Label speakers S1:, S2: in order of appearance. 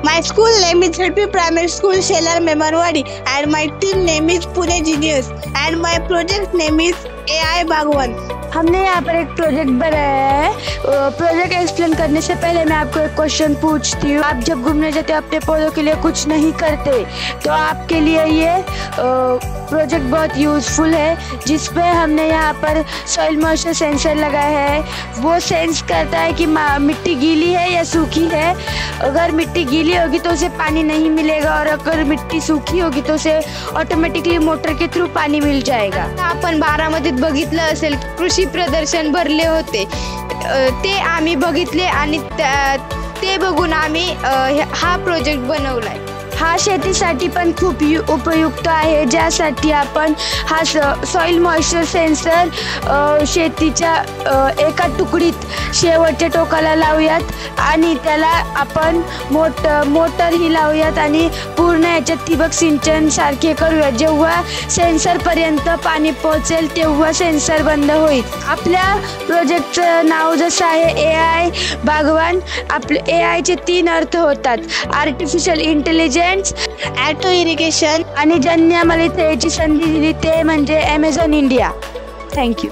S1: My school name is HP Primary School, Shelar Memanwadi, and my team name is Pune Genius, and my project name is AI Bhagwan.
S2: हमने यहाँ पर एक project बनाया है। Project explain करने से पहले मैं आपको एक क्वेश्चन पूछती हूँ। आप जब घूमने जाते हो अपने पौधों के लिए कुछ नहीं करते, तो आपके लिए ये प्रोजेक्ट बहुत यूज़फुल है, जिसपे हमने यहाँ पर सॉइल मॉइस्चर सेंसर लगाया है। वो सेंस करता है कि मिट्टी गीली है या सूखी है। अगर मिट्टी गीली होगी तो उसे पानी नहीं मिलेगा, और अगर मिट्टी सूखी होगी तो उसे ऑटोमेटिकली मोटर के थ्रू पाणी मिल जाएगा।
S3: आपण बारामतीत बघितलं असेल कृषी प्रदर्शन भरले होते, ते आम्ही बघितले आणि ते बघून आम्ही हा प्रोजेक्ट बनवलाय।
S2: हा शेतीसाठी पण खूप उपयुक्त आहे, ज्यासाठी आपण हा सॉइल मॉइस्चर सेन्सर शेतीच्या एका तुकडीत शेवटच्या टोकाला लावूयात आणि त्याला आपण मोटर ही लावूयात आणि पूर्ण याच्यात ठिबक सिंचन सारखे करूयात। जेव्हा सेन्सरपर्यंत पाणी पोहोचेल तेव्हा सेन्सर बंद होईल। आपल्या प्रोजेक्टचं नाव जसं आहे AI बागवान। आपले AIचे 3 अर्थ होतात: आर्टिफिशियल इंटेलिजन्स,
S1: ऑटो इरिगेशन
S2: आणि ज्यांनी आम्हाला इथे याची संधी दिली ते म्हणजे Amazon इंडिया। थँक्यू।